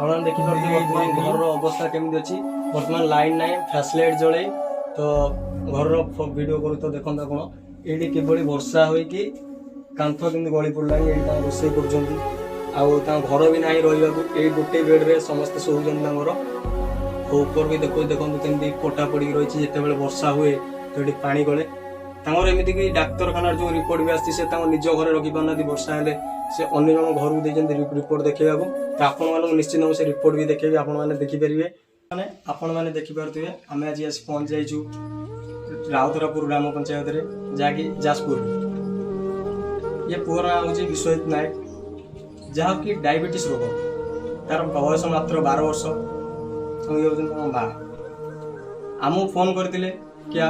आपण देखि परते वर्तमान घर अवस्था केमि अछि वर्तमान लाइन नाही फ्लैशलाइट जळे तो घर वीडियो करू तो देखंता कोन एडी केबळी वर्षा होई कि कांथ केमि गळी पडलानी एटा रोसई करजंती आउ ता घर भी नाही रहिबा को ए गोटे बेड रे समस्त सोउजन तांगर ऊपर भी देखो देखंतु केमि कोटा पड़ी रहिछि जेते बेले वर्षा हुए तो एडी पानी गळे तांगर एमिति कि डाक्तरखाना जो रिपोर्ट भी आछि से तांग निज घरे रखि पानादी वर्षा हेले से अन्य जन घर को देजंती रिपोर्ट देखैबा को तो आपण माने निश्चित से रिपोर्ट भी देखैबे आपण माने देखि परिबे माने आपण माने देखि पारथिबे हमें आज आसी पहुंच जाइछु राउतरापुर ग्राम पंचायत रे जाकी जासपुर ये पूरा होची विश्वजित नायक जहाँ की डायबिटीज रोग तार बयस मात्र 12 वर्ष बा आम फोन करते क्या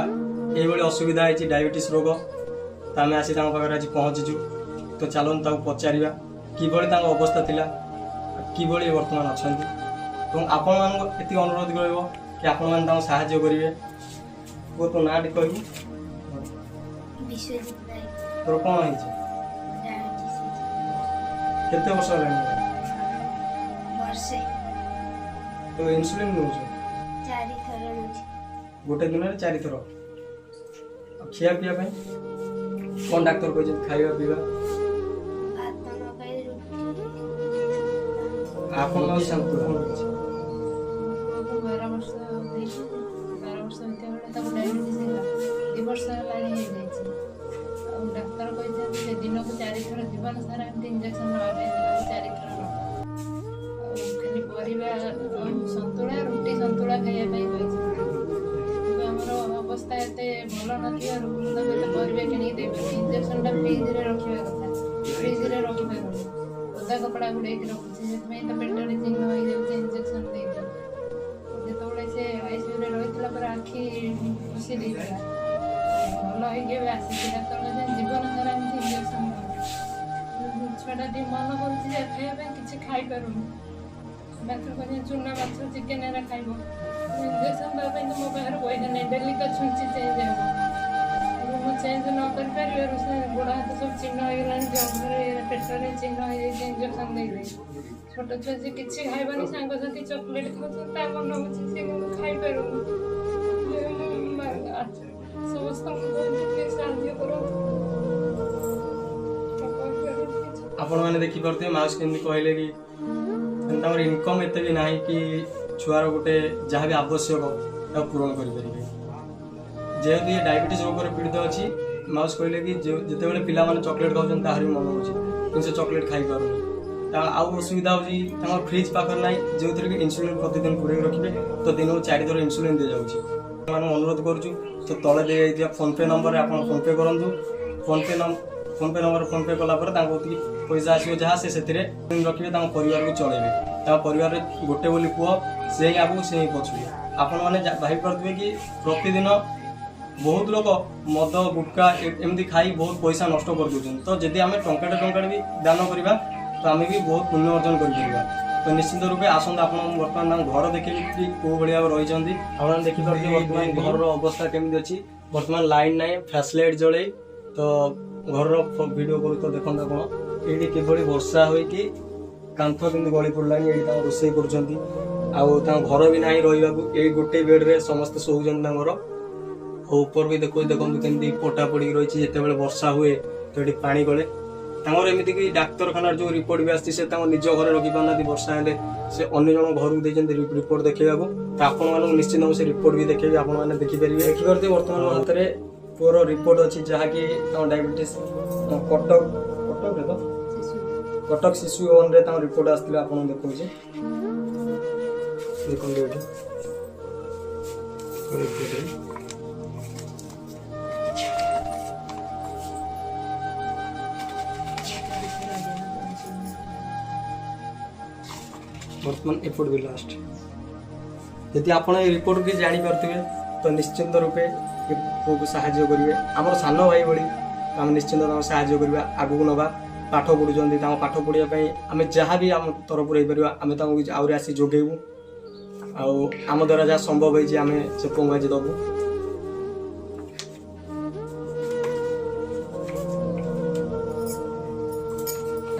ये असुविधा है डायबिटीज रोग तो आम आसी पाखे आज पहुँचीचु तो चलन पचारा किभली अवस्था थिला किभली वर्तमान अच्छा तो आपण मान एति अनुरोध कर कि आपण मान साहाय्य करेंगे वो तो ना कह तोर कौन है केते वर्ष तो इंसुलिन नौ गोटे दिन में 4 थर खिया पिया कौन डाक्तर कह खाଇବା पीवा आपण शांत डाक्तर कहते दिन को 4 थर जीवन सारा इंजेक्शन खाली सतुला रुटी सतुला खाइए आमर अवस्था एत भल नथिबा कि इंजेक्शन फ्रिज रखा कथा फ्रिज रखिपार ओदा कपड़ा गुड़े रखुचे तो पेटरे चिन्ह हो जाए इंजेक्शन दे जो से आईसीयू रही आखि खुशी देगा भल हो आसी डाक्तर जीवन सारा इंजेक्शन छुआटा टी मन कर खाया कि खाई पारूनी डाक्तर कहते चूना माछ चिकेन खाइब इंजेक्शन देवाई तो मो पाखे पैसा नहीं डेली तो छुंची चेंज हो मुझे चेंज न कर गोड़ हाथ सब चिन्ह हो गला जंघर पेटरे चिन्ह हो जाए इंजेक्शन दे छोट छुआ से किसी खाइबानी सांगसाथी चॉकलेट खाऊँ मन हो खाई पार समस्त साहाଯ୍य करो आपण मैंने देखी पारे माउस केमती कहले कि इनकम एत भी ना कि छुआर गोटे जहाँ भी आवश्यक पूरण करेंगे जेहेतु ये डायबिटीज रोग पीड़ित अच्छी माउस कहले कि जिते बड़े पिला माने चॉकलेट खाऊँ तार भी मन हो से चॉकलेट खाई पार आउ असुविधा हो फ्रिज पाखर ना जो थी कि इंसुलिन प्रतिदिन पूरे रखिए तो दिन को 4 थर इंसुलिन दि जाऊँगी अनुरोध करुँ तो तले दी फोन पे नंबर आप फोन पे करूँ फोन पे नंबर फोन पे कला पैसा आसो जहाँ से रखिए परिवार को चलेबे परिवार गोटे बोली पुओ से आगू से पछुए आपण मैंने भाई पारे कि प्रतिदिन बहुत लोग मद गुटका एमती खाई बहुत पैसा नष्ट कर दूसरी तो जदि आम टंका भी दान करवा तो आम भी बहुत पुण्य अर्जन कर तो निश्चित रूपे आसत आप बर्तमान घर देखिए कि कौ भाया रही आप देखिए वर्तमान घर अवस्था केमती अच्छी वर्तमान लाइन ना फ्लैशलाइट जळे तो घर वीडियो करू तो देखता कौन ये किभली वर्षा हो कि कांथ केमि गली पड़लानी ये रोसई करजंती आउ घर भी नाही रहिबा को ए गोटे बेड रे समस्त सोउजन तांगर ऊपर भी देखो देखंतु केमि कोटा पड़ी रहिछि जेते बेले वर्षा हुए तो एडी पानी गळे तांगर एमिति कि डाक्तरखाना जो रिपोर्ट भी आछि से तांग निज घरे रखि पानादी वर्षा हेले से अन्य जन घर को देजंती रिपोर्ट देखैबा को तो आपण माने निश्चित से रिपोर्ट भी देखैबे आपण माने देखि परिबे देखि करते वर्तमान हाथ रे पूरा रिपोर्ट अच्छी जहाँ कि डायबिटीज कटक शिशु भवन रे रिपोर्ट आसते आप देखो वर्तमान एपट भी लास्ट यदि आप रिपोर्ट भी जानीपे तो निश्चिंत रूपे पुओ को साहाय्य करेंगे आम सान भाई भाई आम निश्चिंत साहाय्य करवा आगू नवा पाठ पढ़ुं पाठ पढ़ाई आम जहाँ भी आम तरफ रही आम आहरी आसी जोगेबू आम द्वारा जहाँ संभव है आम से पुओ आज दबू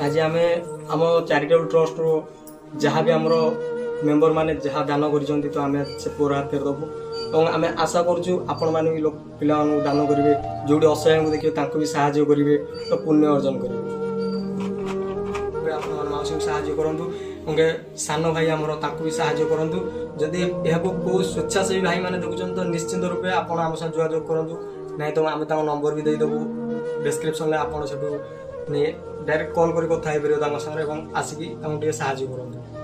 आज आम आम चैरिटेबल ट्रस्ट जहाँ भी आमर मेम्बर मैंने जहाँ दान कर तो आम से पुअर हाथ फेर देवु और आम आशा करूँ आपण मैंने भी पिला दान करेंगे जोटी असहाय को देखिए भी साहाय्य करेंगे तो पुण्य अर्जन करेंगे माउसी साहाय्य करूँ सान भाई आमर भी साहाय्य करूँ जदि यह कौ स्वेच्छासेवी भाई मैंने देखुं तो निश्चिंत रूपे आप जोगाजोग करूँ ना तो आम नंबर भी देदेबू डिस्क्रिप्शन आप डायरेक्ट कॉल कर कथा हो पारे आसिक साहाय्य करूँ।